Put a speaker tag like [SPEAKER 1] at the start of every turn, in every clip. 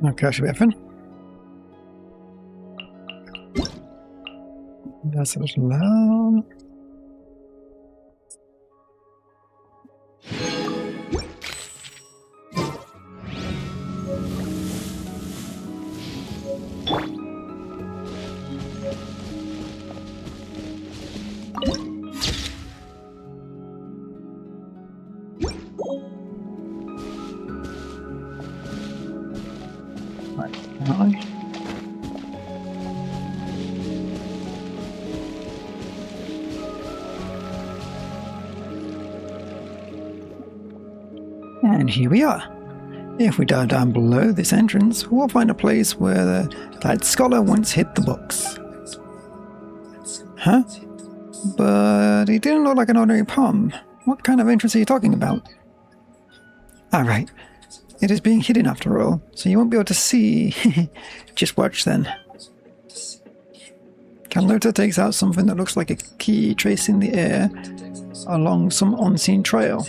[SPEAKER 1] Okay, I should be fine. That's a little loud. And here we are. If we dive down below this entrance, we'll find a place where that scholar once hid the books. Huh? But it didn't look like an ordinary palm. What kind of entrance are you talking about? Ah, right. It is being hidden after all, so you won't be able to see. Just watch then. Carlota takes out something that looks like a key tracing the air along some unseen trail.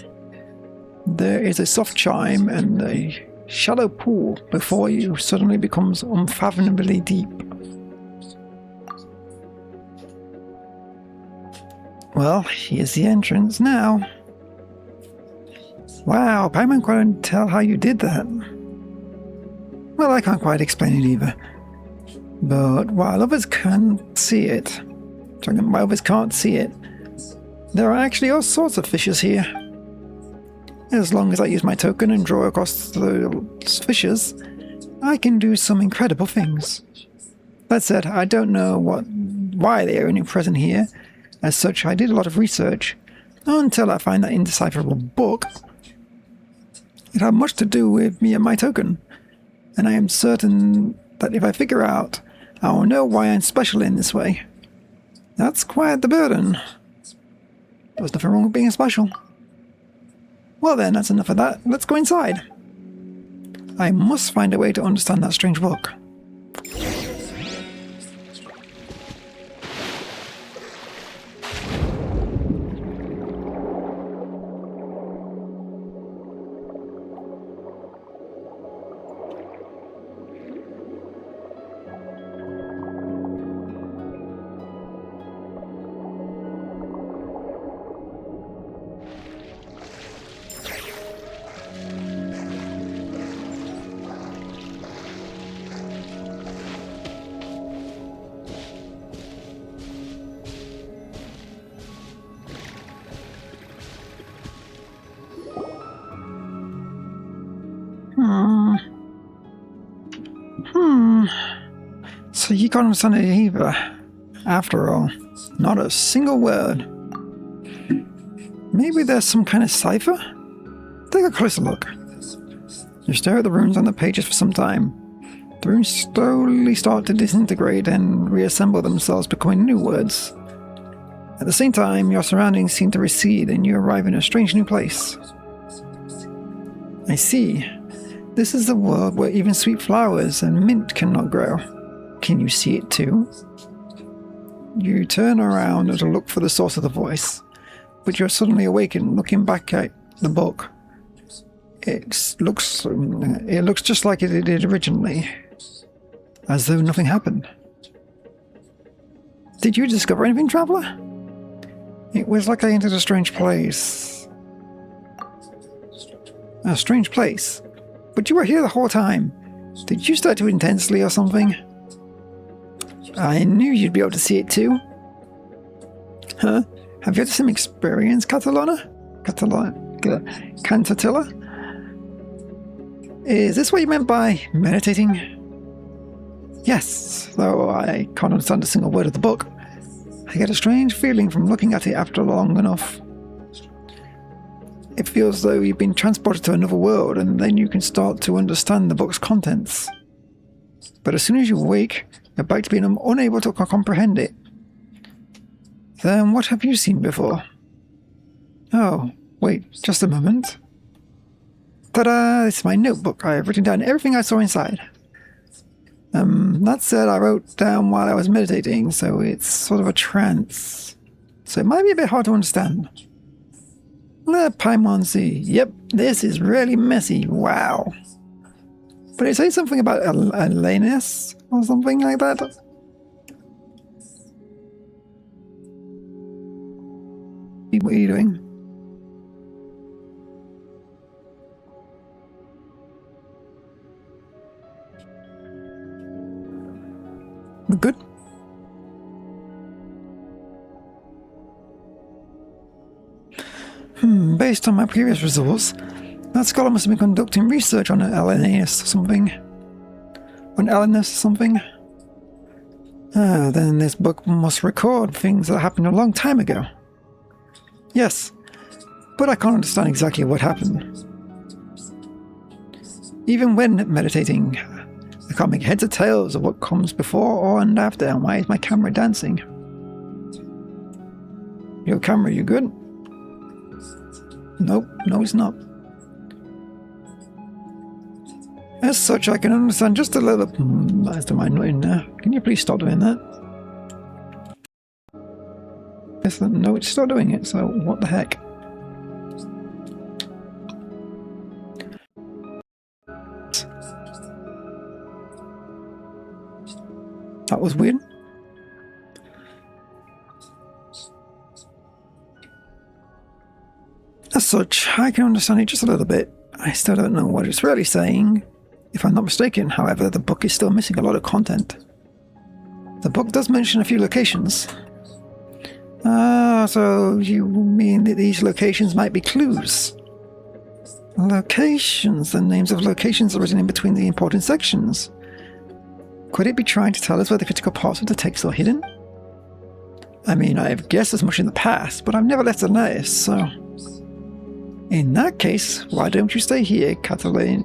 [SPEAKER 1] There is a soft chime and a shallow pool before you suddenly becomes unfathomably deep. Well, here's the entrance now. Wow, Paimon couldn't tell how you did that. Well, I can't quite explain it either. But while others can't see it, there are actually all sorts of fissures here. As long as I use my token and draw across the fissures, I can do some incredible things. That said, I don't know why they are only present here. As such, I did a lot of research until I find that indecipherable book. It had much to do with me and my token, and I am certain that if I figure out, I will know why I'm special in this way. That's quite the burden. There's nothing wrong with being special. Well then, that's enough of that. Let's go inside. I must find a way to understand that strange book. So you can't understand it either. After all, not a single word. Maybe there's some kind of cipher? Take a closer look. You stare at the runes on the pages for some time. The runes slowly start to disintegrate and reassemble themselves, becoming new words. At the same time, your surroundings seem to recede and you arrive in a strange new place. I see. This is the world where even sweet flowers and mint cannot grow. Can you see it too? You turn around to look for the source of the voice, but you're suddenly awakened looking back at the book. It looks just like it did originally, as though nothing happened. Did you discover anything, traveler? It was like I entered a strange place. A strange place? But you were here the whole time. Did you study it intensely or something? I knew you'd be able to see it too. Huh? Have you had some experience, Cantatilla? Is this what you meant by meditating? Yes, though I can't understand a single word of the book. I get a strange feeling from looking at it after long enough. It feels as though you've been transported to another world and then you can start to understand the book's contents. But as soon as you awake, you're back to being unable to comprehend it. Then what have you seen before? Oh, wait, just a moment. Ta-da! This is my notebook. I have written down everything I saw inside. That said, I wrote down while I was meditating, so it's sort of a trance. So it might be a bit hard to understand. Let Paimon see. Yep, this is really messy. Wow. But it says something about Alanus or something like that. What are you doing? We're good? Based on my previous results, that scholar must have been conducting research on Alanus or something. On Alanus or something. Then this book must record things that happened a long time ago. Yes, but I can't understand exactly what happened. Even when meditating, I can't make heads or tails of what comes before or and after, and why is my camera dancing? Your camera, you good? Nope, no it's not. As such, I can understand just a little... As to my nut in there. Can you please stop doing that? Yes, no, it's still doing it, so what the heck? That was weird. As such, I can understand it just a little bit. I still don't know what it's really saying. If I'm not mistaken, however, the book is still missing a lot of content. The book does mention a few locations. So you mean that these locations might be clues? Locations? The names of locations are written in between the important sections. Could it be trying to tell us where the critical parts of the text are hidden? I mean, I've guessed as much in the past, but I've never left a notice, so... In that case, why don't you stay here, Cantatilla,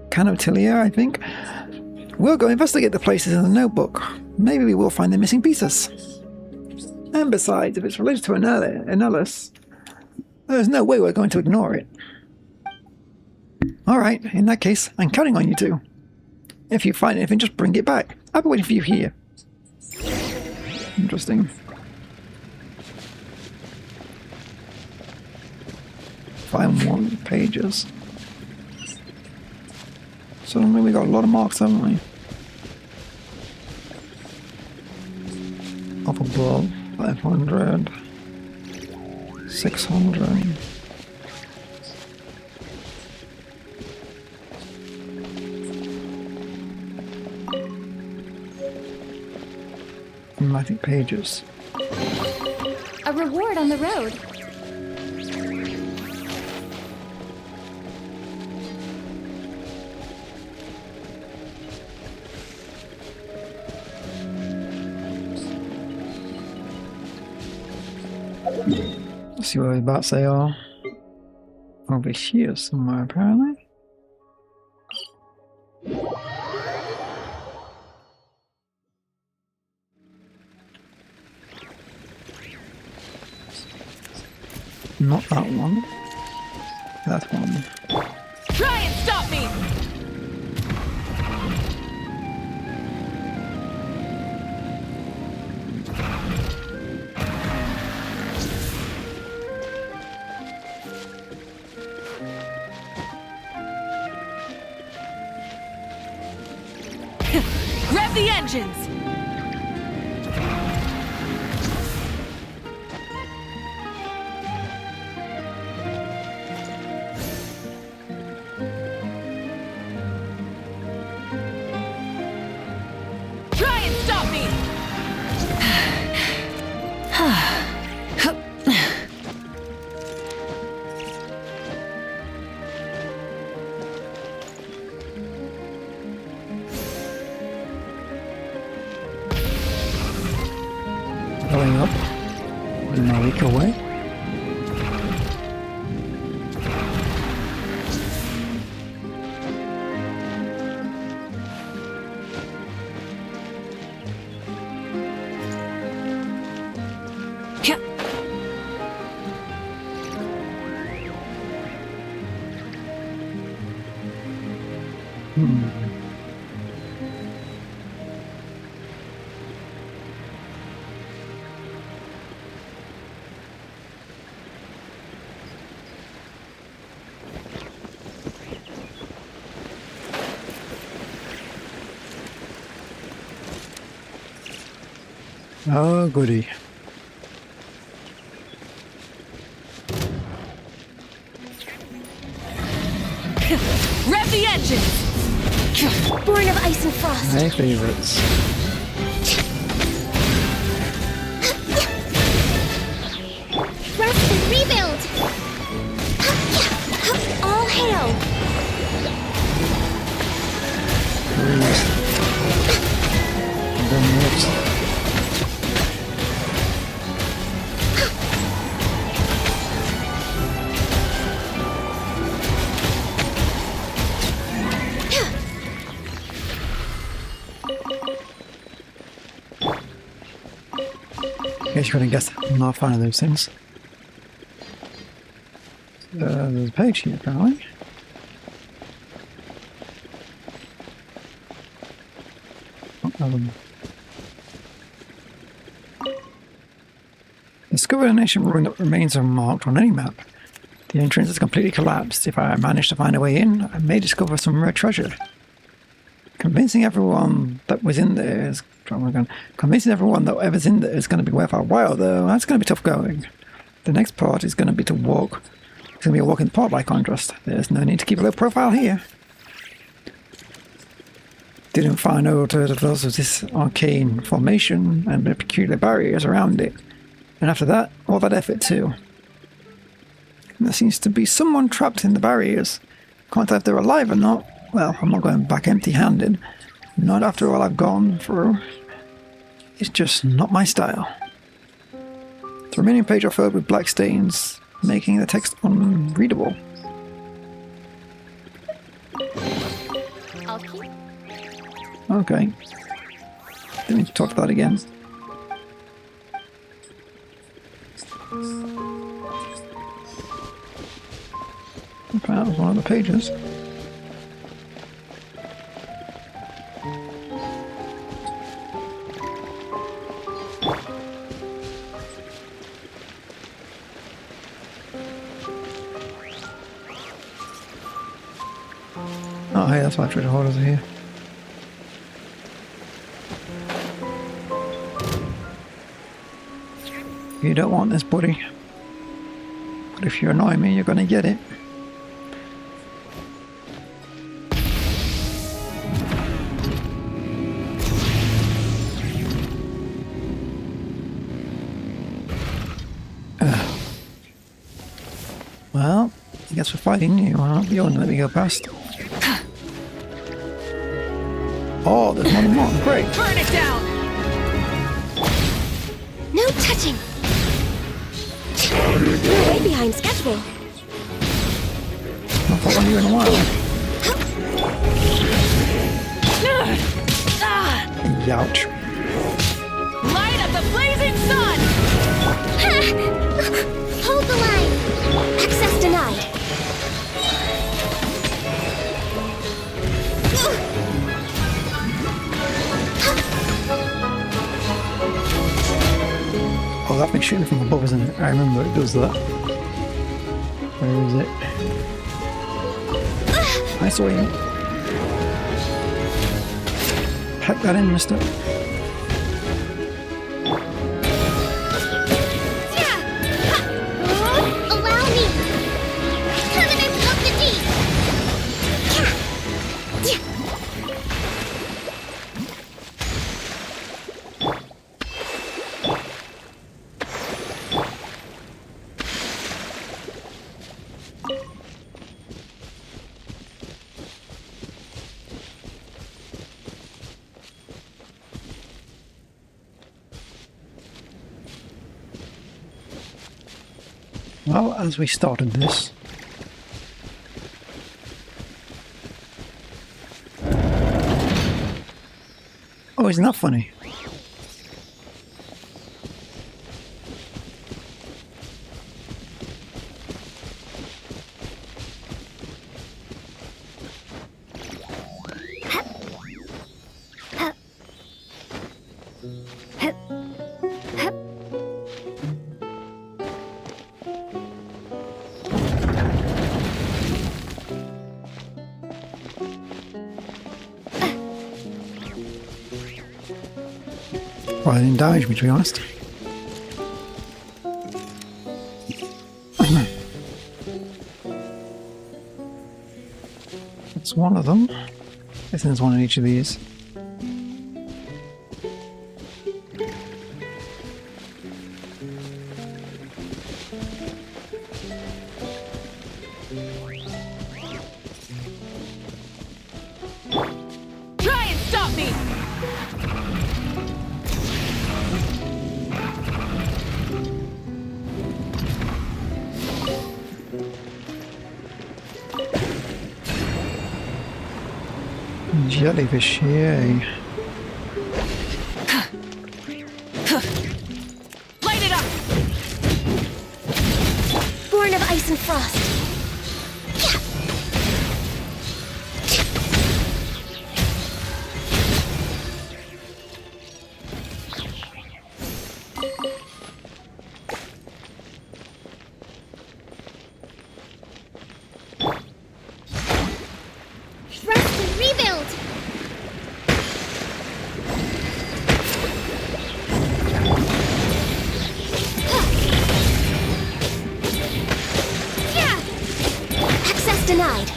[SPEAKER 1] Canotilla, I think. We'll go investigate the places in the notebook. Maybe we will find the missing pieces. And besides, if it's related to Annulus, there's no way we're going to ignore it. Alright, in that case, I'm counting on you two. If you find anything, just bring it back. I'll be waiting for you here. Interesting. Find 1 pages. Suddenly we got a lot of marks, haven't we? Up above, 500. 600. Thematic pages.
[SPEAKER 2] A reward on the road.
[SPEAKER 1] Let's see what those bats they are. Over here somewhere, apparently. Not that one. That one.
[SPEAKER 2] Try and stop me! Grab the engines! Try and stop me!
[SPEAKER 1] Going up. Now we go away. Oh, goody.
[SPEAKER 2] Rev the engines!
[SPEAKER 3] Born of ice and frost.
[SPEAKER 1] My favorites.
[SPEAKER 3] Rest and rebuild. All hail.
[SPEAKER 1] Freeze. And then lift. Guess you couldn't guess I'm not a fan of those things. There's a page here apparently. Discover an ancient ruin that remains unmarked on any map. The entrance is completely collapsed. If I manage to find a way in, I may discover some rare treasure. Convincing everyone that was in there is convincing everyone that whatever's in there is going to be worth our while, though. That's going to be tough going. The next part is going to be to walk. It's going to be a walk in the park by contrast. There's no need to keep a low profile here. Didn't find out that there was this arcane formation and the peculiar barriers around it. And after that, all that effort too. And there seems to be someone trapped in the barriers. Can't tell if they're alive or not. Well, I'm not going back empty-handed. Not after all I've gone through. It's just not my style. The remaining page are filled with black stains, making the text unreadable.
[SPEAKER 3] I'll keep.
[SPEAKER 1] Okay. Didn't need to talk to that again. Okay, that was one of the pages. Oh, hey, that's why treasure hoarders are here. You don't want this, buddy. But if you annoy me, you're gonna get it. Well, I guess we're fighting you. I'll not be able to let me go past. Oh, there's one more. Great.
[SPEAKER 2] Burn it down!
[SPEAKER 3] No touching. We're way behind schedule.
[SPEAKER 1] Not following you in a while. Youch.
[SPEAKER 2] Light up the blazing sun!
[SPEAKER 3] Hold the line. Access denied.
[SPEAKER 1] Oh, that thing's shooting from above, isn't it? I remember it does that. Where is it? I saw you. Pack that in, mister.
[SPEAKER 3] Allow me. Covenant of the deep.
[SPEAKER 1] Well, as we started this, oh, isn't that funny? Well, it didn't damage me, to be honest. That's one of them. I think there's one in each of these.
[SPEAKER 2] Try and stop me!
[SPEAKER 1] Jellyfish, yay.
[SPEAKER 2] Light it up!
[SPEAKER 3] Born of ice and frost. Rest and rebuild. Yeah. Access denied.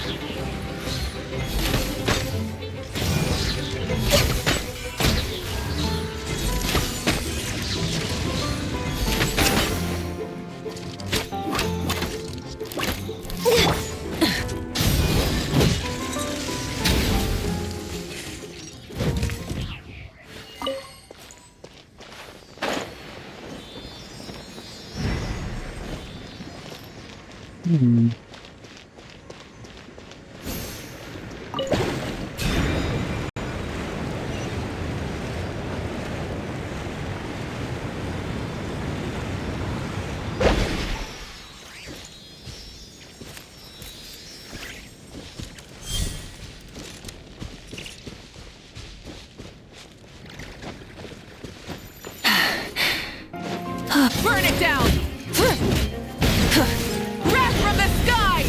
[SPEAKER 2] Burn it down! Wrath from the sky!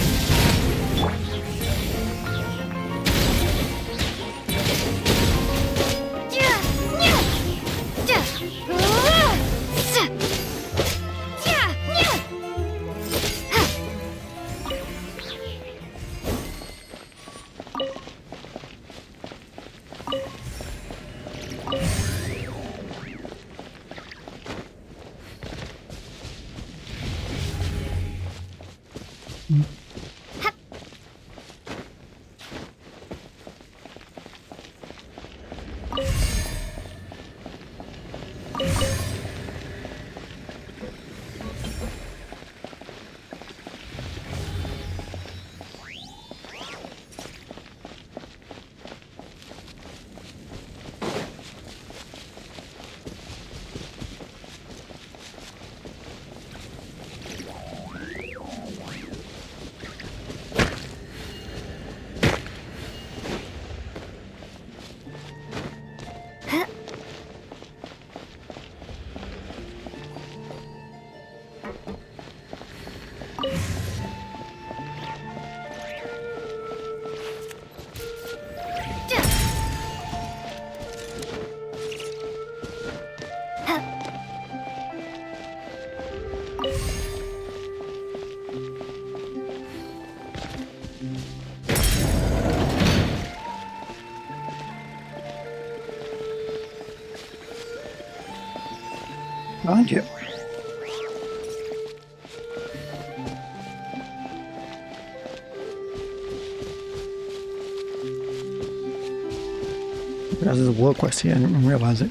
[SPEAKER 1] Behind you. There's a world quest here, I didn't realize it.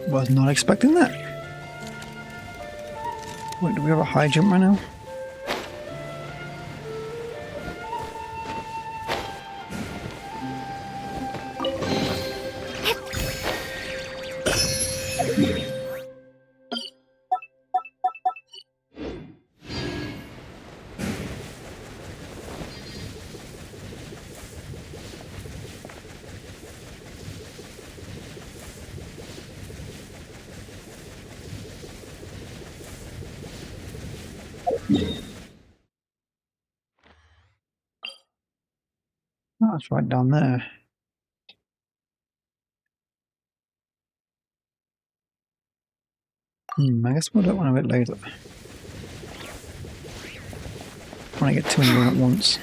[SPEAKER 1] Was not expecting that. Wait, do we have a high jump right now? Oh, it's right down there. I guess we'll do it one a bit later. When I get too many going at once.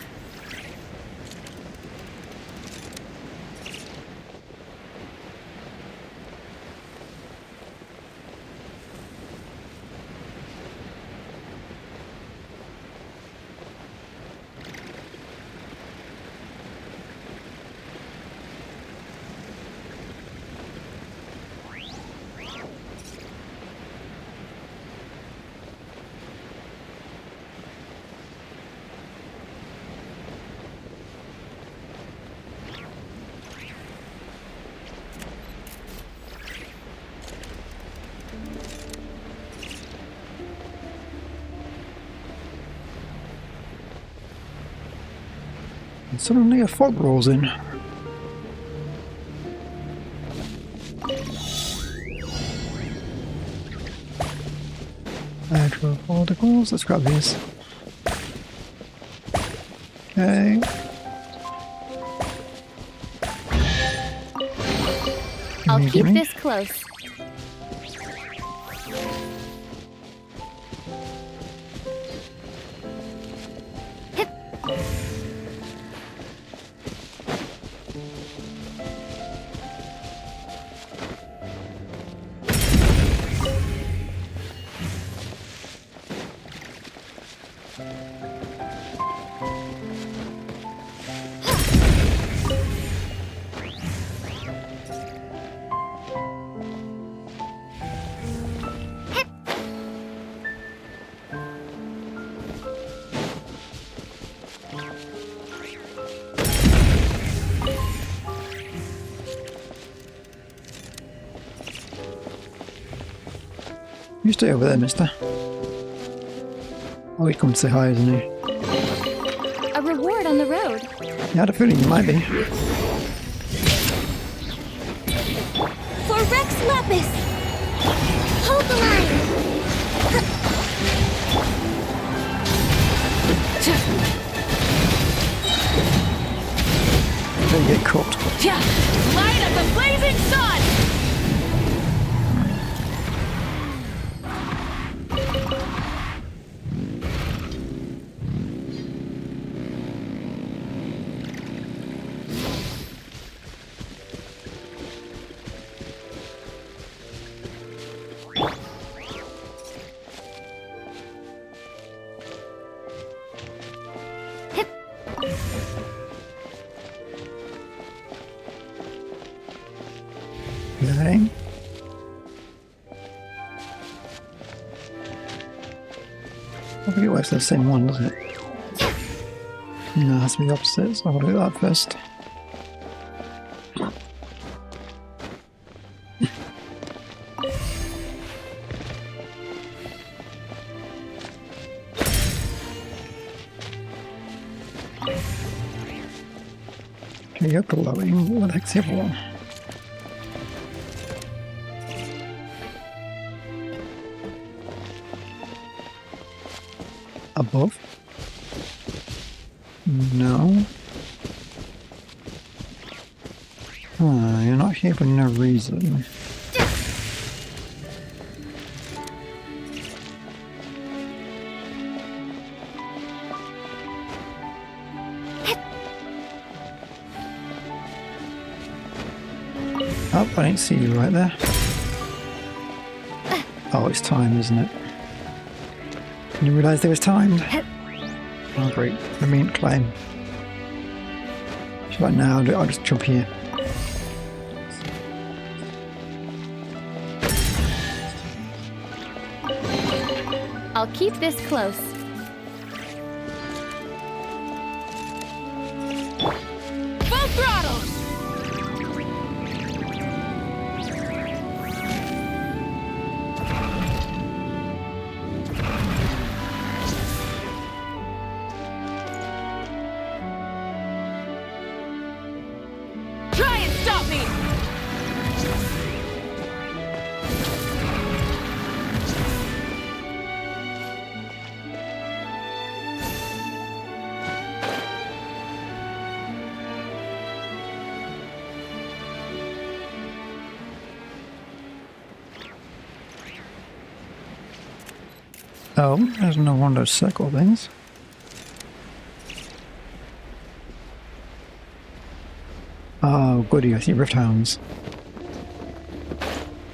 [SPEAKER 1] And suddenly a fog rolls in. Hydro particles, let's grab these. Okay.
[SPEAKER 3] I'll
[SPEAKER 1] Gimme,
[SPEAKER 3] keep
[SPEAKER 1] gimme.
[SPEAKER 3] this close. Hip.
[SPEAKER 1] You stay over there, mister. Oh, he'd come to say hi, isn't he?
[SPEAKER 3] A reward on the road.
[SPEAKER 1] I had a feeling you might be.
[SPEAKER 3] For Rex Lapis! Hold the line!
[SPEAKER 1] Don't get cooked.
[SPEAKER 2] Light of the blazing sun!
[SPEAKER 3] Hip.
[SPEAKER 1] Loading. I think it works the same one, doesn't it? No, it has to be the opposite, so I'll do that first. Okay, you're glowing. What the heck's the other one? Above? No. You're not here for no reason. Oh, I didn't see you right there. Oh, it's time, isn't it? Didn't realise there was time. Oh, great. The mint claim. She's like, now I'll just jump here.
[SPEAKER 3] I'll keep this close.
[SPEAKER 2] Full throttle! Try and stop me!
[SPEAKER 1] Oh, there's no one of those circle things. Oh, goody, I see Rift Hounds.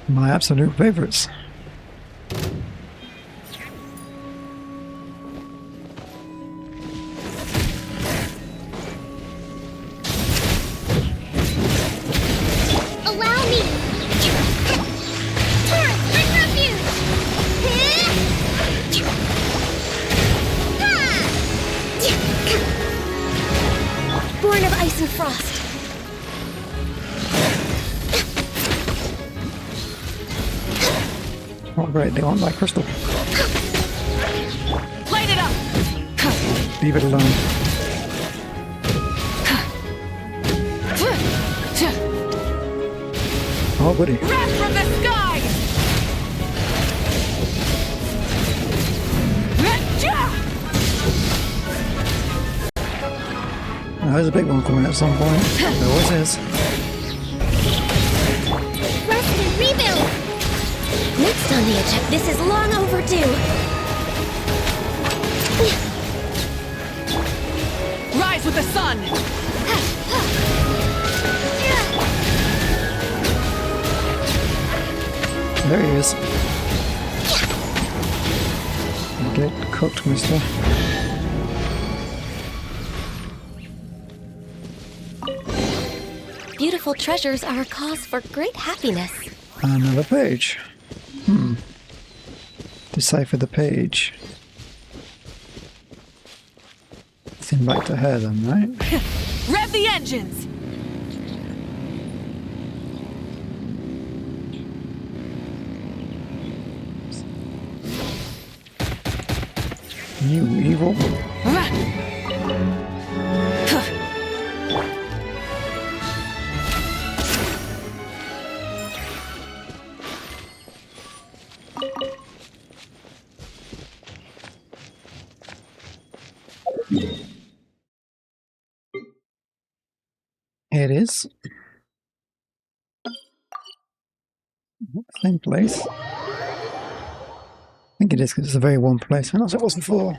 [SPEAKER 1] My absolute favourites.
[SPEAKER 3] Allow me. Turret, bring refuge. Born of ice and frost.
[SPEAKER 1] Oh great, they want my crystal.
[SPEAKER 2] Light it up!
[SPEAKER 1] Leave it alone. Oh goody.
[SPEAKER 2] Wrath from the sky!
[SPEAKER 1] Now, there's a big one coming at some point. There always is.
[SPEAKER 3] Rest and rebuild. Next on the agenda. This is long overdue.
[SPEAKER 2] Rise with the sun!
[SPEAKER 1] There he is. Get cooked, mister.
[SPEAKER 3] Beautiful treasures are a cause for great happiness.
[SPEAKER 1] Another page. Decipher the page. Thin back to her then, right?
[SPEAKER 2] Rev the engines!
[SPEAKER 1] You evil. It is. Same place. I think it is because it's a very warm place. And also it wasn't for.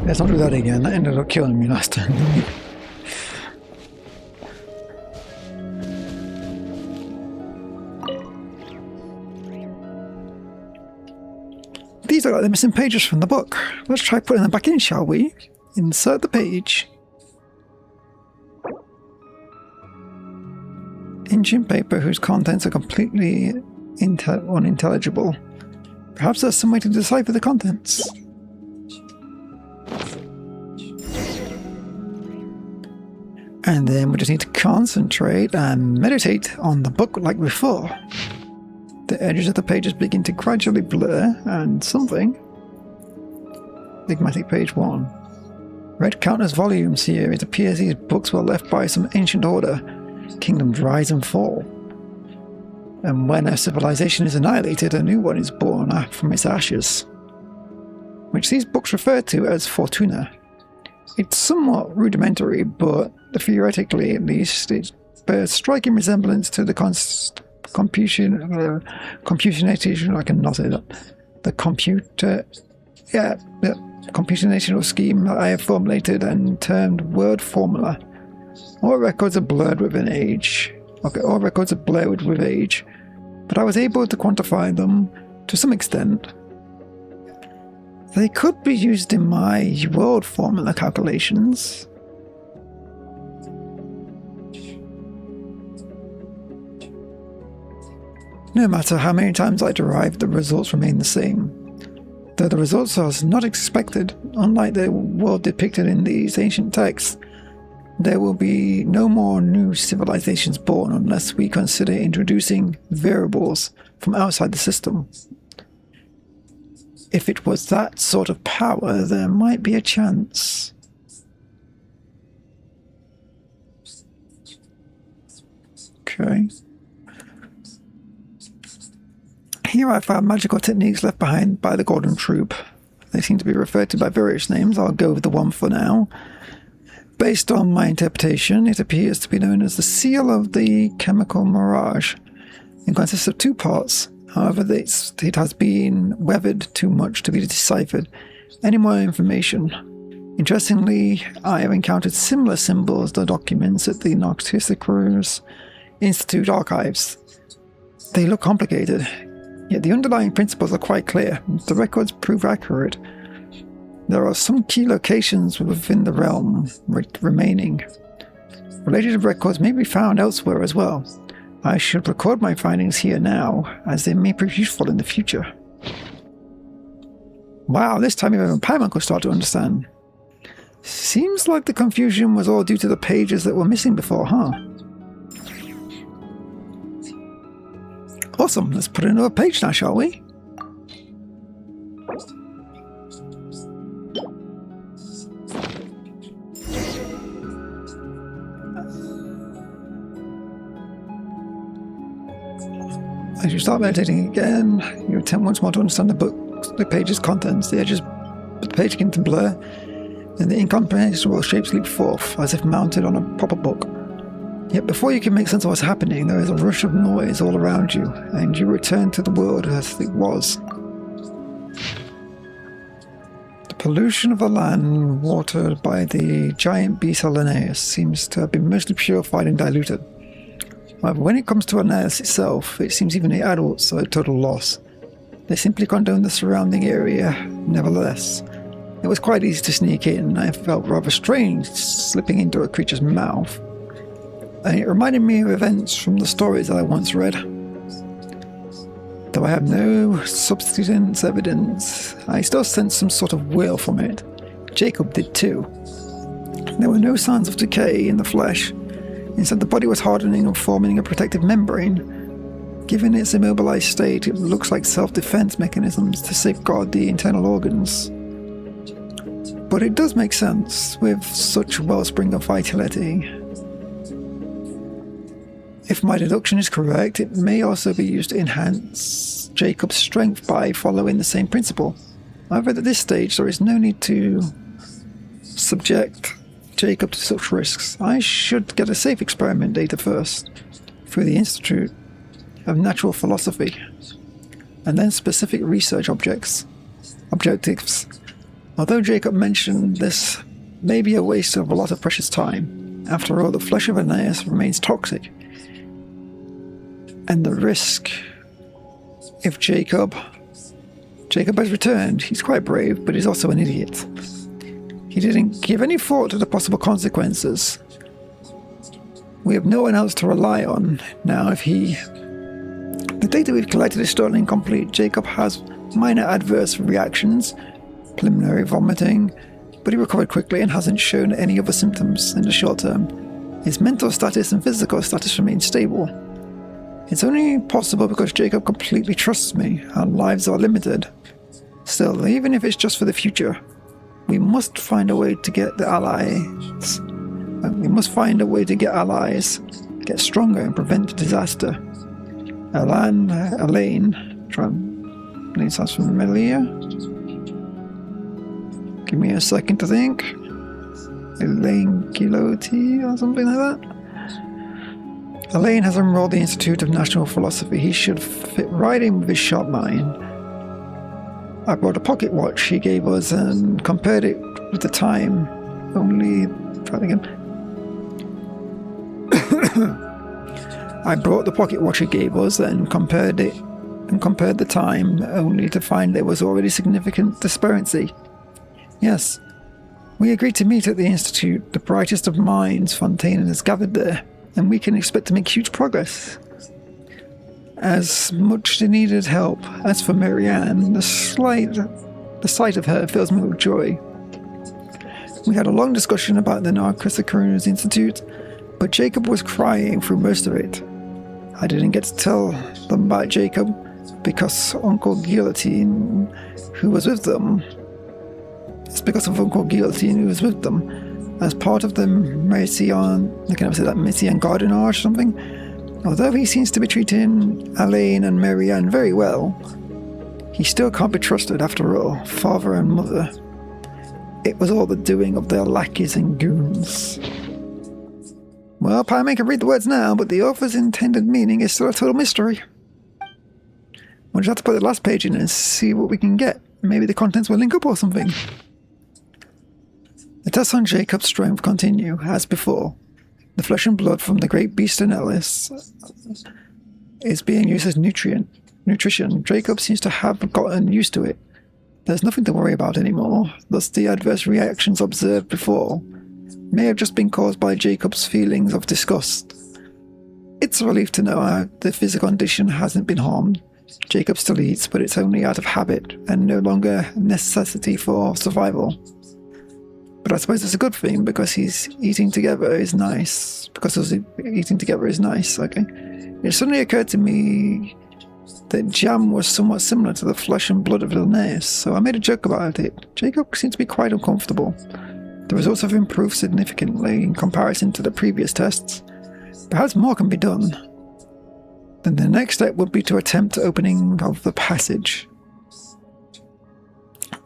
[SPEAKER 1] Let's not do that again. That ended up killing me last time. These are like the missing pages from the book. Let's try putting them back in, shall we? Insert the page. Ancient paper whose contents are completely unintelligible. Perhaps there's some way to decipher the contents. And then we just need to concentrate and meditate on the book like before. The edges of the pages begin to gradually blur, and something. Enigmatic page 1. Read countless volumes here. It appears these books were left by some ancient order. Kingdoms rise and fall. And when a civilization is annihilated, a new one is born from its ashes. Which these books refer to as Fortuna. It's somewhat rudimentary, but theoretically at least, it bears striking resemblance to the computational, I cannot say that, the computational scheme that I have formulated and termed word formula. All records are blurred with age. Okay, all records are blurred with age, but I was able to quantify them to some extent. They could be used in my world formula calculations. No matter how many times I derive, the results remain the same. Though the results are not expected, unlike the world depicted in these ancient texts, there will be no more new civilizations born unless we consider introducing variables from outside the system. If it was that sort of power, there might be a chance. Okay. Here I found magical techniques left behind by the Golden Troop. They seem to be referred to by various names. I'll go with the one for now. Based on my interpretation, it appears to be known as the Seal of the Chemical Mirage. It consists of 2 parts. However, it has been weathered too much to be deciphered. Any more information? Interestingly, I have encountered similar symbols to documents at the Noctisicus Institute archives. They look complicated, yet the underlying principles are quite clear. The records prove accurate. There are some key locations within the realm remaining. Related records may be found elsewhere as well. I should record my findings here now, as they may prove useful in the future. Wow, this time even Paimon could start to understand. Seems like the confusion was all due to the pages that were missing before, huh? Awesome, let's put in another page now, shall we? As you start meditating again, you attempt once more to understand the page's contents. The edges of the page begin to blur, and the incomprehensible shapes leap forth, as if mounted on a proper book. Yet before you can make sense of what's happening, there is a rush of noise all around you, and you return to the world as it was. The pollution of the land watered by the giant beast Linnaeus seems to have been mostly purified and diluted. However, when it comes to Linnaeus itself, it seems even the adults are a total loss. They simply condone the surrounding area, nevertheless. It was quite easy to sneak in. I felt rather strange slipping into a creature's mouth. And it reminded me of events from the stories that I once read. Though I have no substance evidence, I still sensed some sort of will from it. Jacob did too. There were no signs of decay in the flesh. Instead, the body was hardening and forming a protective membrane. Given its immobilized state, it looks like self-defense mechanisms to safeguard the internal organs. But it does make sense, with such wellspring of vitality. If my deduction is correct, it may also be used to enhance Jacob's strength by following the same principle. However, at this stage, there is no need to subject Jacob to such risks. I should get a safe experiment data first, through the Institute of Natural Philosophy, and then specific research objectives. Although Jacob mentioned this may be a waste of a lot of precious time, after all, the flesh of Aeneas remains toxic, and the risk if Jacob has returned. He's quite brave, but he's also an idiot. He didn't give any thought to the possible consequences. We have no one else to rely on now. The data we've collected is still incomplete. Jacob has minor adverse reactions, preliminary vomiting, but he recovered quickly and hasn't shown any other symptoms in the short term. His mental status and physical status remain stable. It's only possible because Jacob completely trusts me. Our lives are limited. Still, even if it's just for the future, we must find a way to get the allies. Get stronger and prevent disaster. Elaine, sounds familiar. Give me a second to think. Elaine Giloti or something like that. Elaine has enrolled the Institute of National Philosophy. He should fit right in with his sharp mind. I brought a pocket watch he gave us and compared it with the time. I brought the pocket watch he gave us and compared the time, only to find there was already significant disparity. Yes, we agreed to meet at the Institute. The brightest of minds Fontaine has gathered there, and we can expect to make huge progress. As much needed help. As for Marianne, the sight of her fills me with joy. We had a long discussion about the Narcissus Institute, but Jacob was crying through most of it. I didn't get to tell them about Jacob, because Uncle Guillotine, who was with them. It's because of Uncle Guillotine who was with them. As part of the Messian, I can never say that, Messian Gardenage or something. Although he seems to be treating Alain and Marianne very well, he still can't be trusted after all, father and mother. It was all the doing of their lackeys and goons. Well, Pyman can read the words now, but the author's intended meaning is still a total mystery. We'll just have to put the last page in and see what we can get. Maybe the contents will link up or something. The tests on Jacob's strength continue, as before. The flesh and blood from the great beast in Ellis is being used as nutrition. Jacob seems to have gotten used to it. There's nothing to worry about anymore, thus the adverse reactions observed before may have just been caused by Jacob's feelings of disgust. It's a relief to know the physical condition hasn't been harmed. Jacob still eats, but it's only out of habit and no longer necessity for survival. But I suppose it's a good thing because eating together is nice. Okay. It suddenly occurred to me that Jam was somewhat similar to the flesh and blood of Linnaeus, so I made a joke about it. Jacob seemed to be quite uncomfortable. The results have improved significantly in comparison to the previous tests. Perhaps more can be done. Then the next step would be to attempt opening of the passage.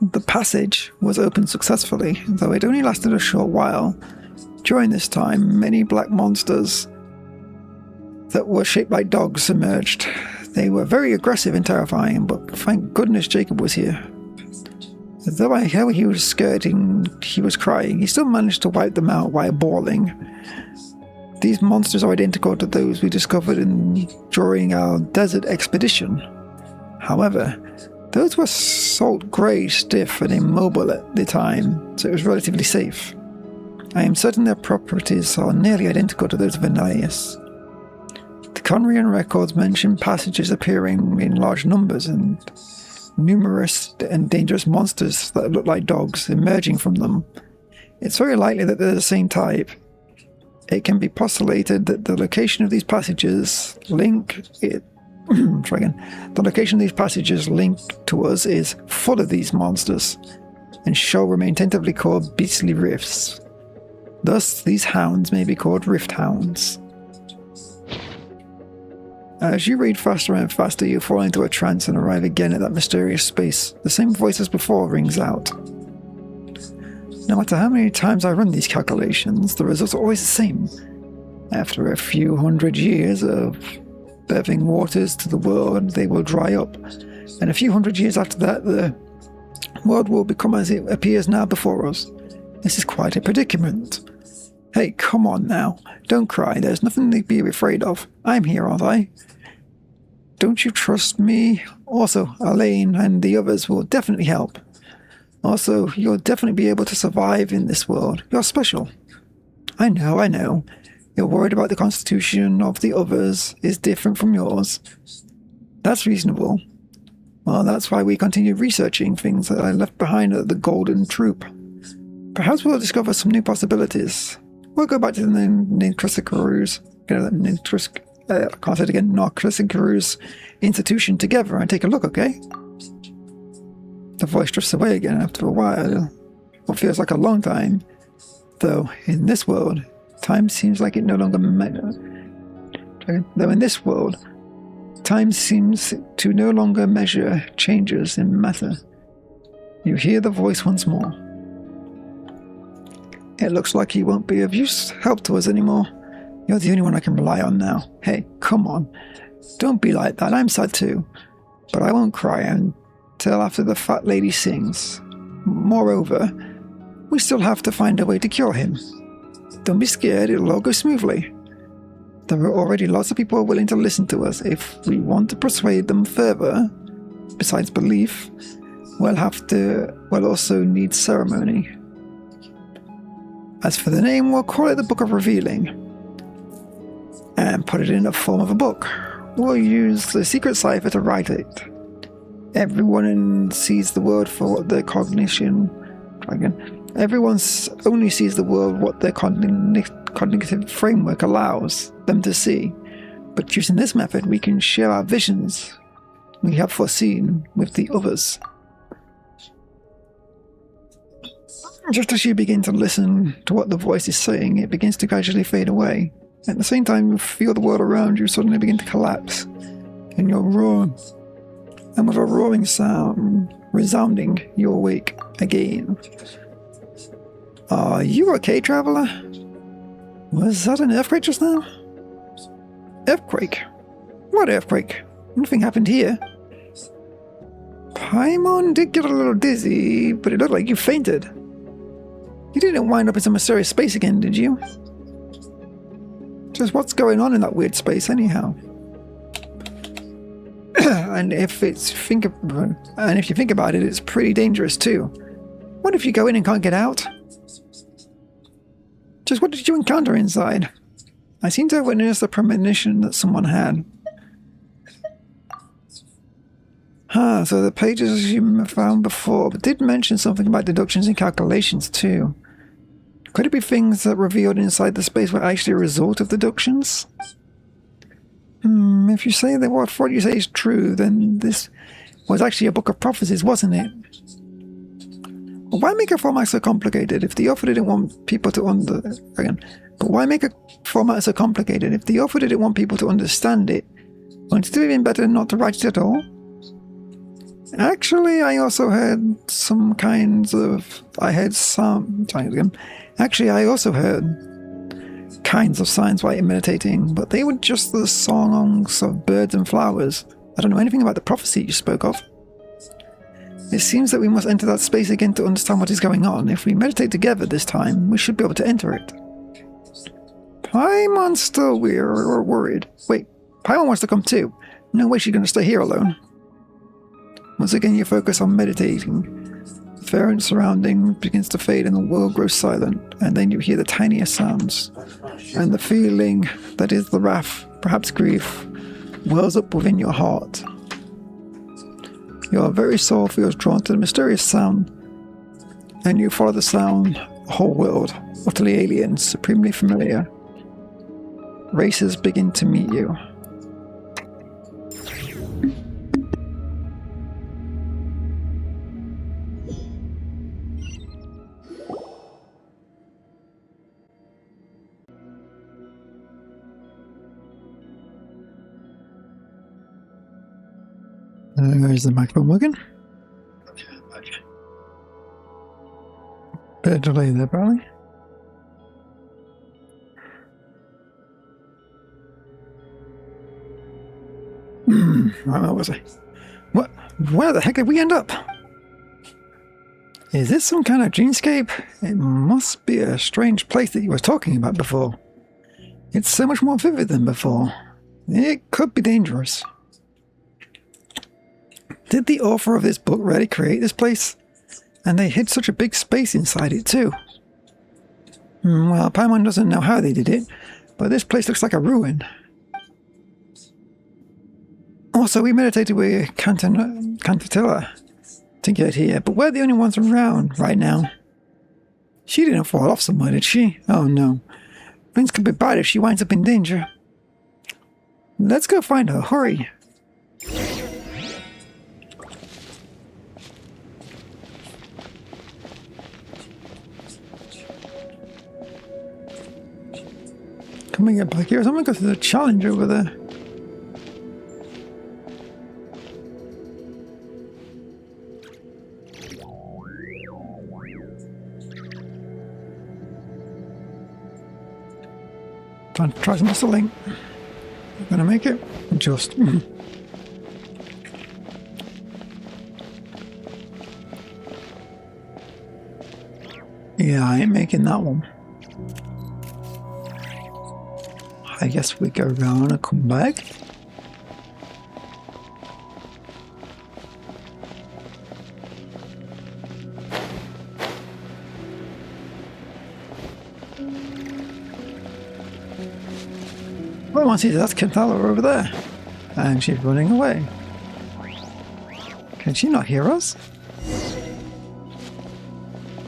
[SPEAKER 1] The passage was opened successfully, though it only lasted a short while. During this time, many black monsters that were shaped like dogs emerged. They were very aggressive and terrifying, but thank goodness Jacob was here. Though I heard he was scared and he was crying, he still managed to wipe them out while bawling. These monsters are identical to those we discovered during our desert expedition. However, those were salt grey, stiff and immobile at the time, so it was relatively safe. I am certain their properties are nearly identical to those of Linnaeus. The Conrian records mention passages appearing in large numbers and numerous and dangerous monsters that look like dogs emerging from them. It's very likely that they're the same type. It can be postulated that the location of these passages linked to us is full of these monsters, and shall remain tentatively called beastly rifts. Thus, these hounds may be called rift hounds. As you read faster and faster, you fall into a trance and arrive again at that mysterious space. The same voice as before rings out. No matter how many times I run these calculations, the results are always the same. After a few hundred years of birthing waters to the world, they will dry up, and a few hundred years after that, the world will become as it appears now before us. This is quite a predicament. Hey, come on now. Don't cry. There's nothing to be afraid of. I'm here, aren't I? Don't you trust me? Also, Alain and the others will definitely help. Also, you'll definitely be able to survive in this world. You're special. I know. You're worried about the constitution of the others is different from yours. That's reasonable. Well, that's why we continue researching things that I left behind at the Golden Troop. Perhaps we'll discover some new possibilities. We'll go back to the Nitrisicaru's institution together and take a look, okay? The voice drifts away again after a while. What feels like a long time. Though, in this world, time seems like it no longer matters. Though in this world, time seems to no longer measure changes in matter. You hear the voice once more. It looks like he won't be of help to us anymore. You're the only one I can rely on now. Hey, come on. Don't be like that. I'm sad too. But I won't cry until after the fat lady sings. Moreover, we still have to find a way to cure him. Don't be scared. It'll all go smoothly. There are already lots of people willing to listen to us. If we want to persuade them further, besides belief, we'll also need ceremony. As for the name, we'll call it the Book of Revealing, and put it in the form of a book. We'll use the secret cipher to write it. Everyone sees the world for what their cognition... Everyone only sees the world what their cognitive framework allows them to see. But using this method, we can share our visions we have foreseen with the others. Just as you begin to listen to what the voice is saying, it begins to gradually fade away. At the same time, you feel the world around you suddenly begin to collapse, and you're roaring. And with a roaring sound resounding, you awake again. Are you okay, traveler? Was that an earthquake just now? Earthquake? What earthquake? Nothing happened here. Paimon did get a little dizzy, but it looked like you fainted. You didn't wind up in some mysterious space again, did you? Just what's going on in that weird space, anyhow? And if you think about it, it's pretty dangerous too. What if you go in and can't get out? Just what did you encounter inside? I seem to have witnessed a premonition that someone had. So the pages you found before did mention something about deductions and calculations too. Could it be things that revealed inside the space were actually a result of deductions? If you say that what you say is true, then this was actually a book of prophecies, wasn't it? Why make a format so complicated if the author didn't want people to why make a format so complicated if the author didn't want people to understand it? Wouldn't it have been better not to write it at all? Actually, I also heard kinds of signs while meditating, but they were just the songs of birds and flowers. I don't know anything about the prophecy you spoke of. It seems that we must enter that space again to understand what is going on. If we meditate together this time, we should be able to enter it. Paimon's still worried. Wait, Paimon wants to come too. No way she's going to stay here alone. Once again, you focus on meditating. The fair surrounding begins to fade and the world grows silent, and then you hear the tiniest sounds. And the feeling that is the wrath, perhaps grief, wells up within your heart. Your very soul feels drawn to the mysterious sound, and you follow the sound, a whole world, utterly alien, supremely familiar. Races begin to meet you. Where's the microphone working? Bit of delay there, probably. Where was I? What? Where the heck did we end up? Is this some kind of dreamscape? It must be a strange place that you were talking about before. It's so much more vivid than before. It could be dangerous. Did the author of this book really create this place? And they hid such a big space inside it too. Well, Paimon doesn't know how they did it, but this place looks like a ruin. Also, we meditated with Cantatilla to get here, but we're the only ones around right now. She didn't fall off somewhere, did she? Oh no. Things could be bad if she winds up in danger. Let's go find her, hurry. Can we get back here? Someone go through the challenge over there. Time to try some whistling. Gonna make it? Just. Yeah, I ain't making that one. I guess we go around and come back. Well, once that's Cantala over there. And she's running away. Can she not hear us?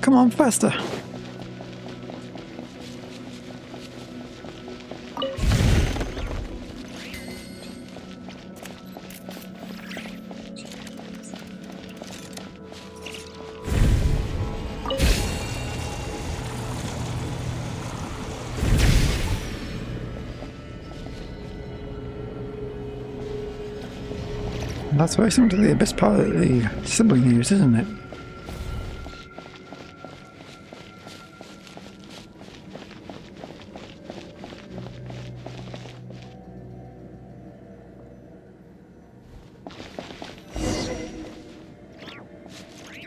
[SPEAKER 1] Come on, faster. That's very similar to the abyss part that the sibling used, isn't it?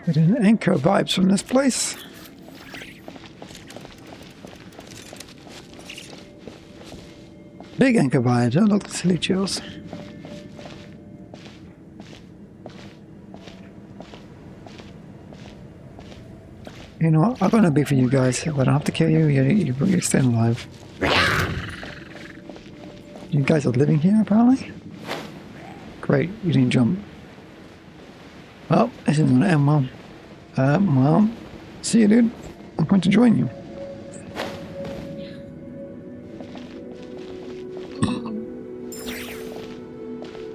[SPEAKER 1] Getting anchor vibes from this place. Big anchor vibes, don't look the silly chills. You know what? I'm gonna be for you guys. If I don't have to kill you, you're staying alive. You guys are living here, apparently? Great, you didn't jump. Well, this isn't gonna end well. Well, see you, dude. I'm going to join you.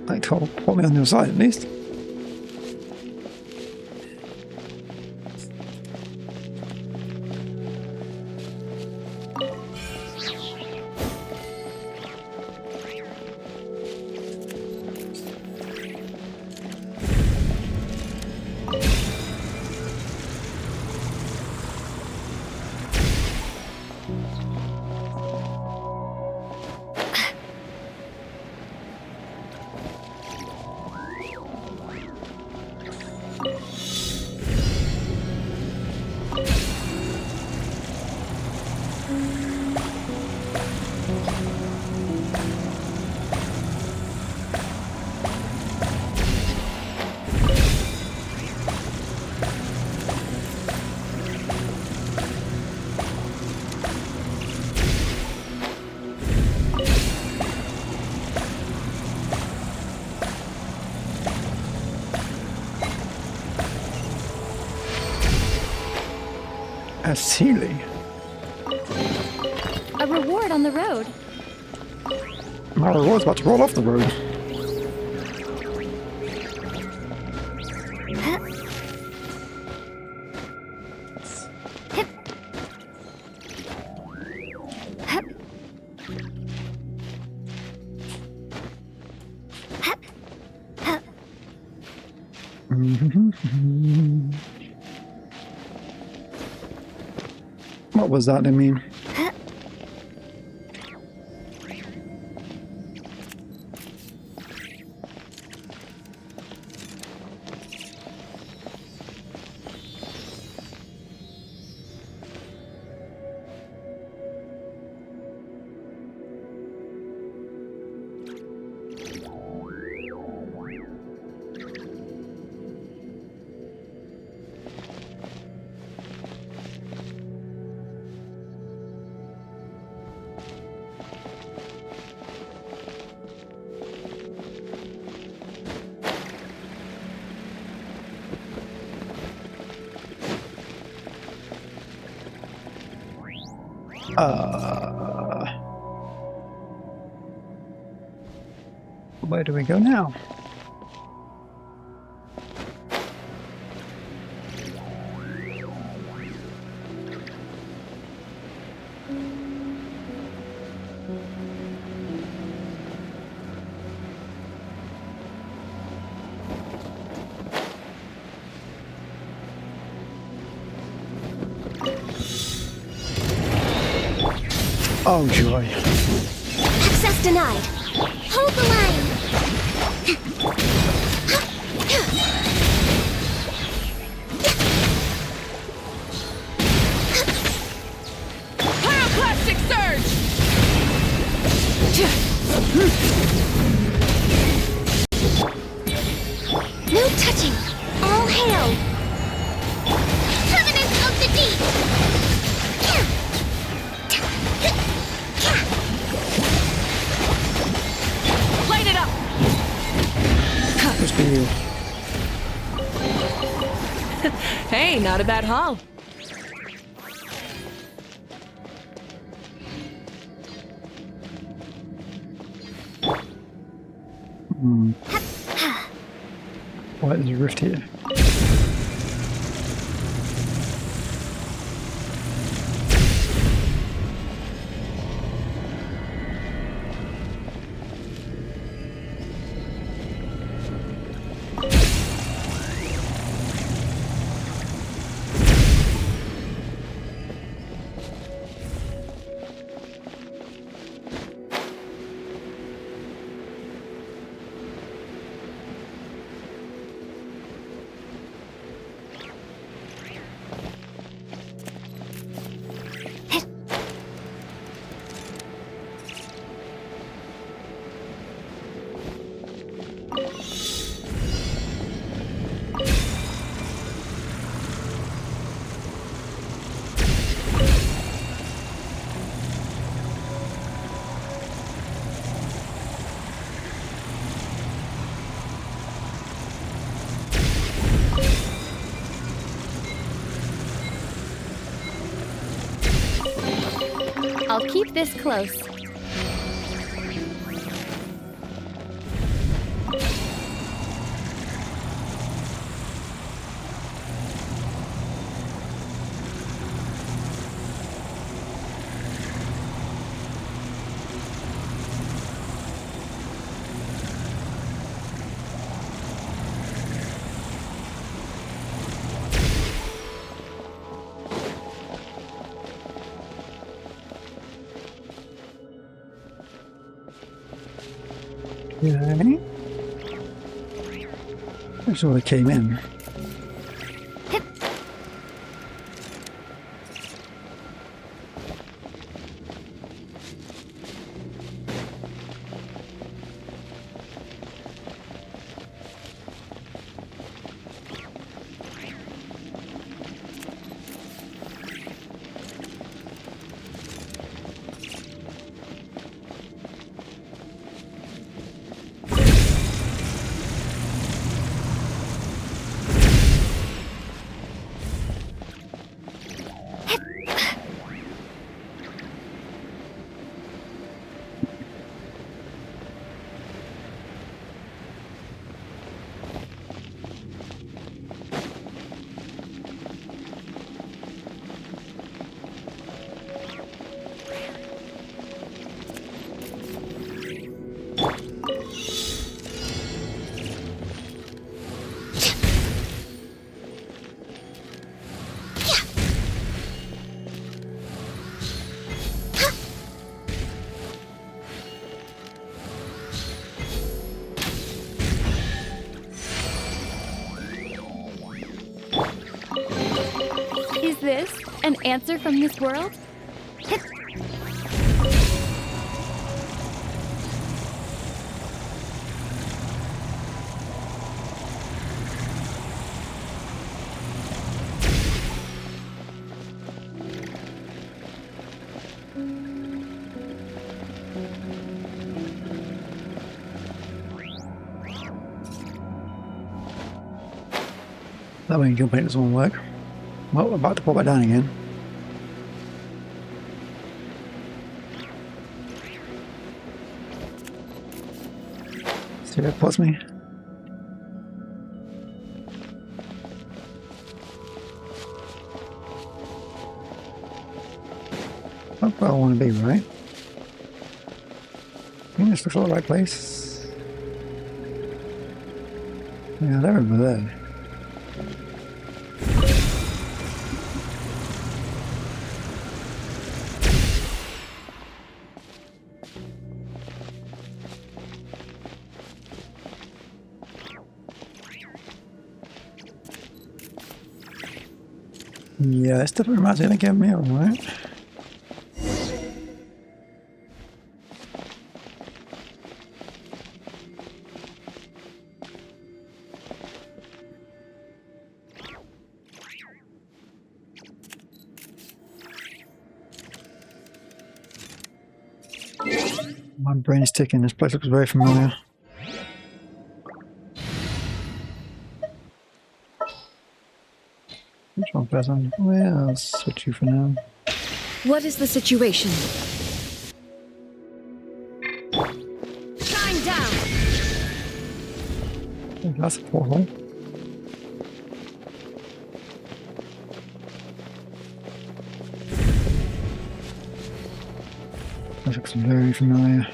[SPEAKER 1] Like, hold me on the other side, at least. A Sealy.
[SPEAKER 3] A reward on the road.
[SPEAKER 1] My reward's about to roll off the road. What was that, I mean? Where do we go now? Oh joy.
[SPEAKER 3] Access denied. Hold the line.
[SPEAKER 2] Pyroclastic surge!
[SPEAKER 3] No touching. All hail. Covenant of the Deep.
[SPEAKER 2] Light it up!
[SPEAKER 1] Must be you.
[SPEAKER 2] Hey, not a bad haul.
[SPEAKER 1] Why is there a rift here?
[SPEAKER 3] I'll keep this close.
[SPEAKER 1] Okay. That's all they came in.
[SPEAKER 3] Is this an answer from this world?
[SPEAKER 1] That way jumping doesn't work. Well, we're about to pop it down again. See where it puts me. That's where I want to be, right? I think this looks like the right place. Yeah, they're over there. Yeah, it's definitely reminds me of a meal, right? My brain's ticking. This place looks very familiar. Which one person? Well, I'll switch you for now.
[SPEAKER 2] What is the situation? Shine down!
[SPEAKER 1] Oh, that's a portal. That looks very familiar.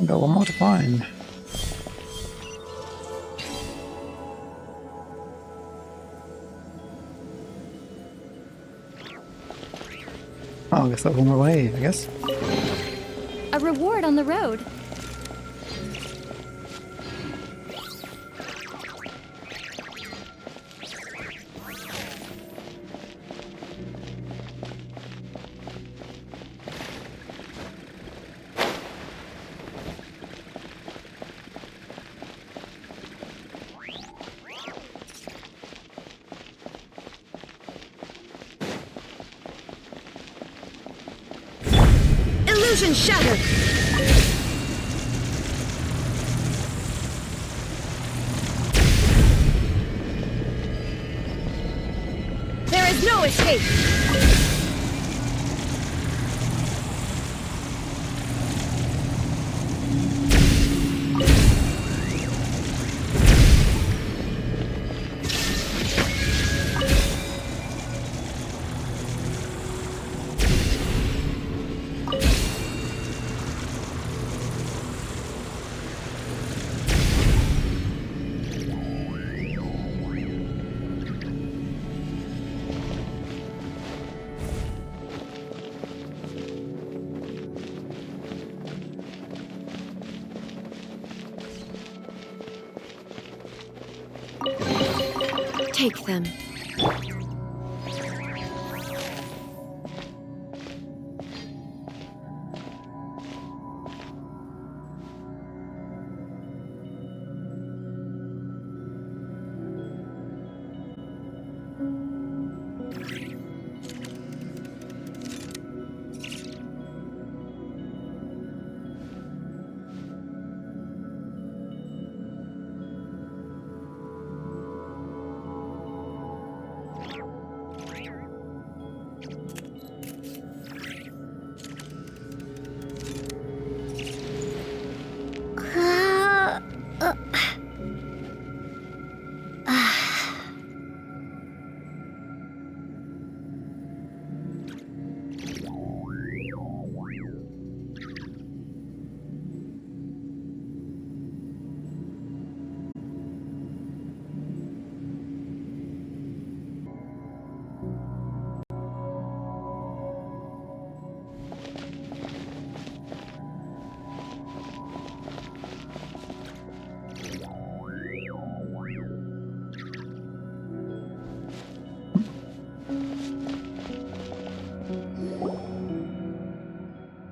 [SPEAKER 1] I've got one more to find. Oh, I guess that's one way, I guess.
[SPEAKER 3] A reward on the road.
[SPEAKER 2] Illusion shattered! There is no escape! Take them.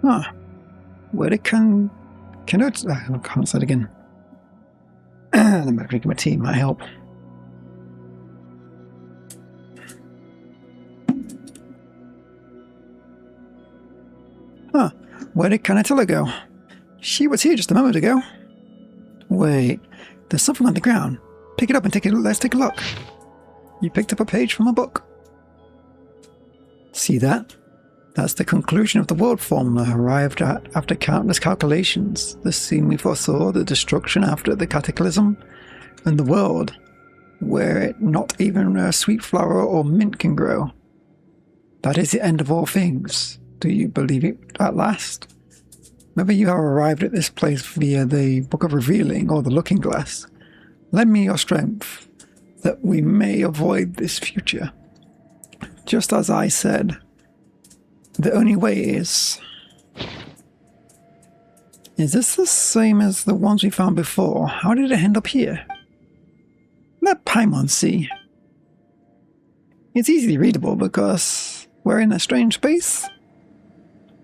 [SPEAKER 1] Huh. Where did I can't say it again. The metric of my team might help. Huh. Where did Canatilla go? She was here just a moment ago. Wait, there's something on the ground. Pick it up and let's take a look. You picked up a page from a book. See that? That's the conclusion of the world formula arrived at after countless calculations. The scene we foresaw, the destruction after the cataclysm, and the world where not even a sweet flower or mint can grow. That is the end of all things. Do you believe it at last? Maybe you have arrived at this place via the Book of Revealing or the Looking Glass. Lend me your strength, that we may avoid this future. Just as I said, the only way is... Is this the same as the ones we found before? How did it end up here? Let Paimon see. It's easily readable because we're in a strange space.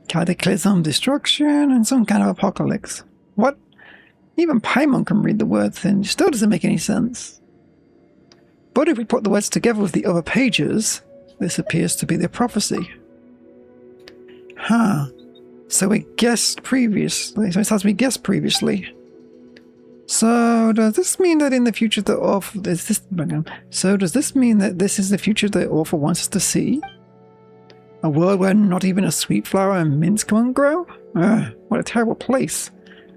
[SPEAKER 1] Cataclysm, destruction, and some kind of apocalypse. What? Even Paimon can read the words and it still doesn't make any sense. But if we put the words together with the other pages, this appears to be the prophecy. Huh. So we guessed previously. So it has to be guessed previously. So does this mean that in the future the author does this mean that this is the future the author wants us to see? A world where not even a sweet flower and mints can grow? What a terrible place,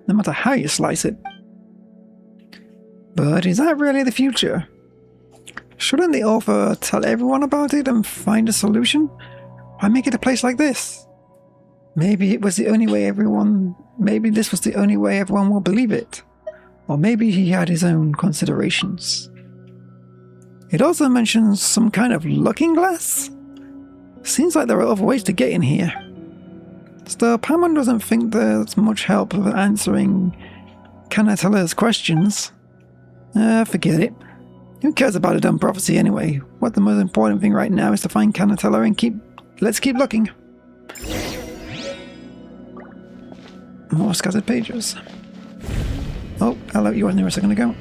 [SPEAKER 1] no matter how you slice it. But is that really the future? Shouldn't the author tell everyone about it and find a solution? Why make it a place like this? Maybe it was the only way maybe this was the only way everyone will believe it. Or maybe he had his own considerations. It also mentions some kind of looking glass? Seems like there are other ways to get in here. Still, Paimon doesn't think there's much help with answering Kanatella's questions. Forget it. Who cares about a dumb prophecy anyway? What the most important thing right now is to find Kanatella and let's keep looking. More scattered pages. Oh, hello, you weren't there a second ago.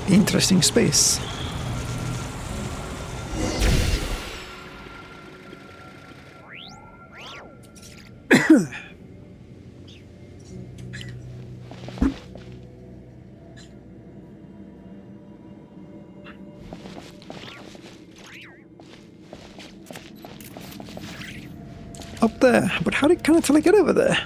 [SPEAKER 1] Interesting space. Up there, but how did Kanatella get over there?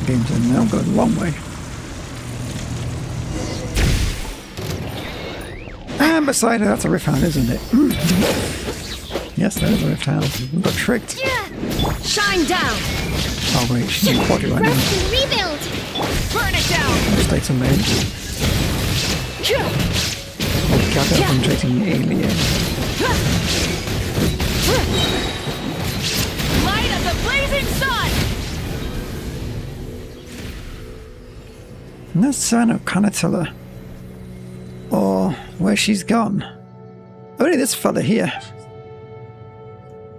[SPEAKER 1] Games are now going a long way. And beside it, that's a Rift Hound, isn't it? Yes, that is a Rift Hound. We got tricked.
[SPEAKER 2] Shine down!
[SPEAKER 1] Oh wait, she's in quad right now.
[SPEAKER 3] Rest and rebuild!
[SPEAKER 2] Burn it down!
[SPEAKER 1] Mistakes are made. Concentrating the alien.
[SPEAKER 2] Light of the blazing sun!
[SPEAKER 1] No sign of Kanatella. Or where she's gone. Only this fella here.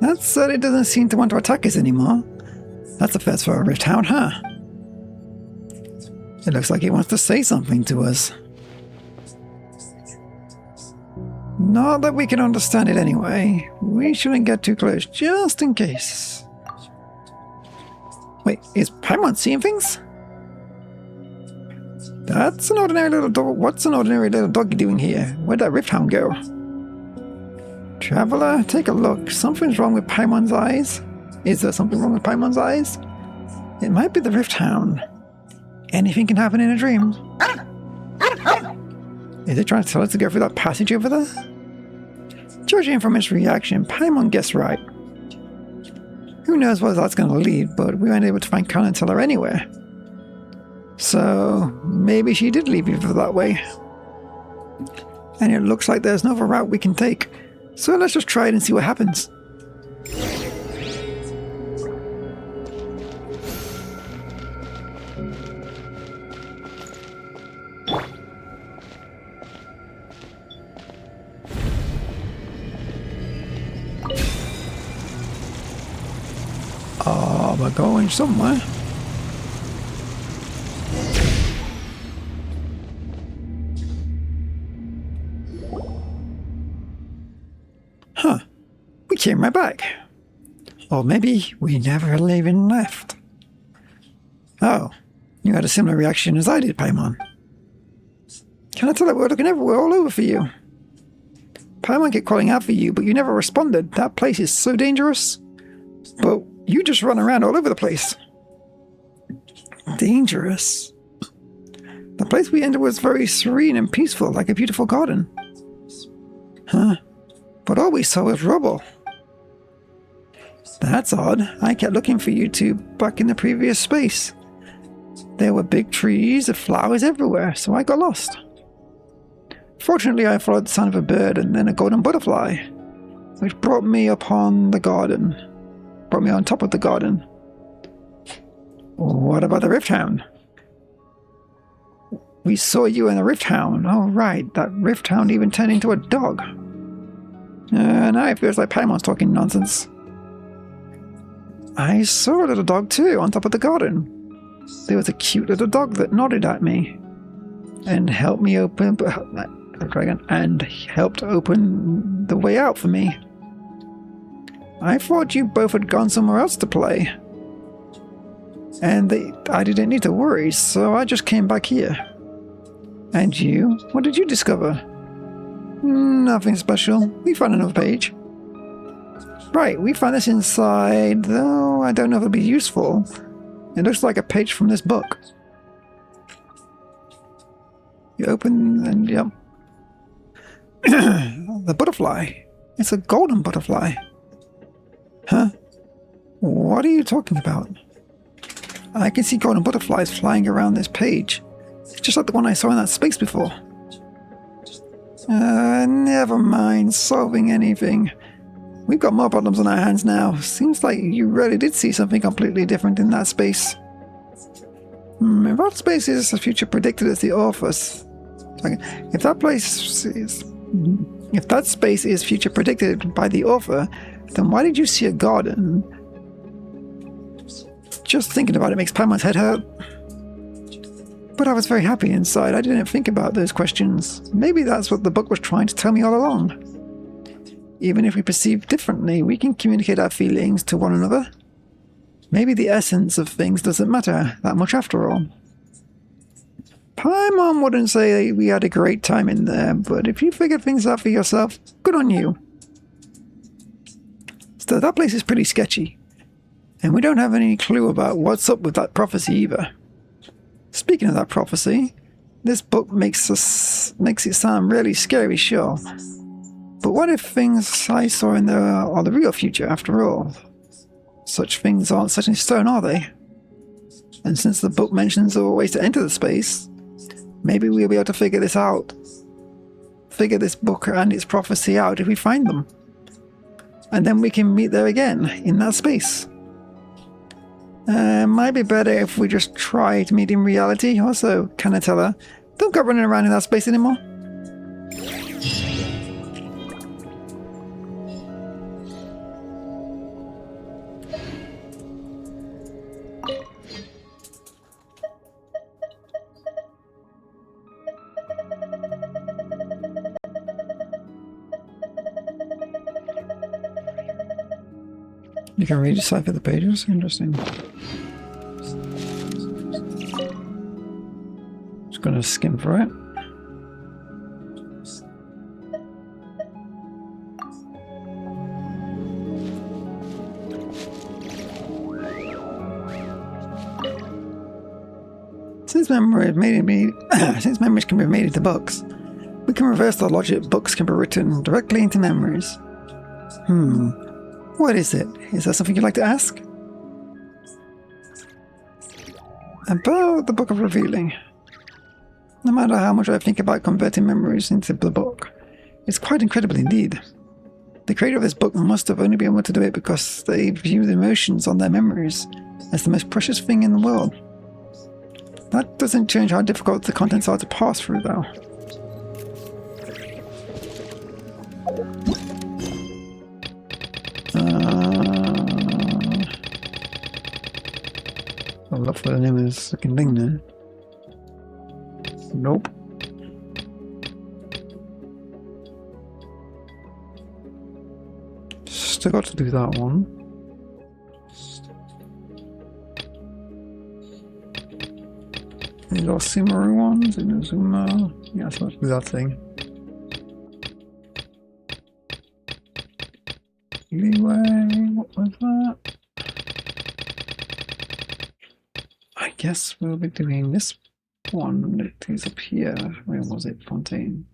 [SPEAKER 1] That certainly doesn't seem to want to attack us anymore. That's a first for a Rift Hound, huh? It looks like he wants to say something to us. Not that we can understand it anyway. We shouldn't get too close, just in case. Wait, is Paimon seeing things? That's an ordinary little dog. What's an ordinary little doggy doing here? Where'd that Rift Hound go? Traveler, take a look. Something's wrong with Paimon's eyes. Is there something wrong with Paimon's eyes? It might be the Rift Hound. Anything can happen in a dream. Is it trying to tell us to go through that passage over there? Judging from its reaction, Paimon guessed right. Who knows where that's going to lead, but we weren't able to find Kanatella anywhere. So, maybe she did leave you that way. And it looks like there's no other route we can take. So let's just try it and see what happens. Oh, we're going somewhere. Huh. We came right back. Or maybe we never even left. Oh, you had a similar reaction as I did, Paimon. Can I tell that we're looking everywhere, all over for you? Paimon kept calling out for you, but you never responded. That place is so dangerous. But you just run around all over the place. Dangerous? The place we entered was very serene and peaceful, like a beautiful garden. Huh? But all we saw was rubble. That's odd. I kept looking for you two back in the previous space. There were big trees and flowers everywhere, so I got lost. Fortunately, I followed the sound of a bird and then a golden butterfly, which brought me upon the garden. Brought me on top of the garden. What about the Rift Hound? We saw you in the Rift Hound. Oh, right. That Rift Hound even turned into a dog. Now it feels like Paimon's talking nonsense. I saw a little dog too on top of the garden. There was a cute little dog that nodded at me and helped me open and helped open the way out for me. I thought you both had gone somewhere else to play. And I didn't need to worry, so I just came back here. And you? What did you discover? Nothing special. We found another page. Right, we found this inside, though I don't know if it'll be useful. It looks like a page from this book. You open and yep. The butterfly. It's a golden butterfly. Huh? What are you talking about? I can see golden butterflies flying around this page. It's just like the one I saw in that space before. Never mind solving anything. We've got more problems on our hands now. Seems like you really did see something completely different in that space. If that space is the future predicted as the authors, if that space is future predicted by the author, then why did you see a garden? Just thinking about it makes Paimon's head hurt. But I was very happy inside. I didn't think about those questions. Maybe that's what the book was trying to tell me all along. Even if we perceive differently, we can communicate our feelings to one another. Maybe the essence of things doesn't matter that much after all. Paimon wouldn't say we had a great time in there, but if you figured things out for yourself, good on you. Still, that place is pretty sketchy. And we don't have any clue about what's up with that prophecy either. Speaking of that prophecy, this book makes it sound really scary, sure. But what if things I saw in there are the real future after all? Such things aren't set in stone, are they? And since the book mentions there are ways to enter the space, maybe we'll be able to figure this out. Figure this book and its prophecy out if we find them. And then we can meet there again, in that space. Might be better if we just try to meet in reality. Also, can I tell her, don't go running around in that space anymore. You can read decipher the pages? Interesting. Just gonna skim through it. Since memories can be made into books, we can reverse the logic. Books can be written directly into memories. What is it? Is there something you'd like to ask? About the Book of Revealing. No matter how much I think about converting memories into the book, it's quite incredible indeed. The creator of this book must have only been able to do it because they view the emotions on their memories as the most precious thing in the world. That doesn't change how difficult the contents are to pass through, though. I'll look for the name of this fucking thing then. Nope. Still got to do that one. These are Sumeru ones, Inazuma. Yeah, so let's do that thing. Leeway, what was that? I guess we'll be doing this one. It is up here. Where was it? Fontaine.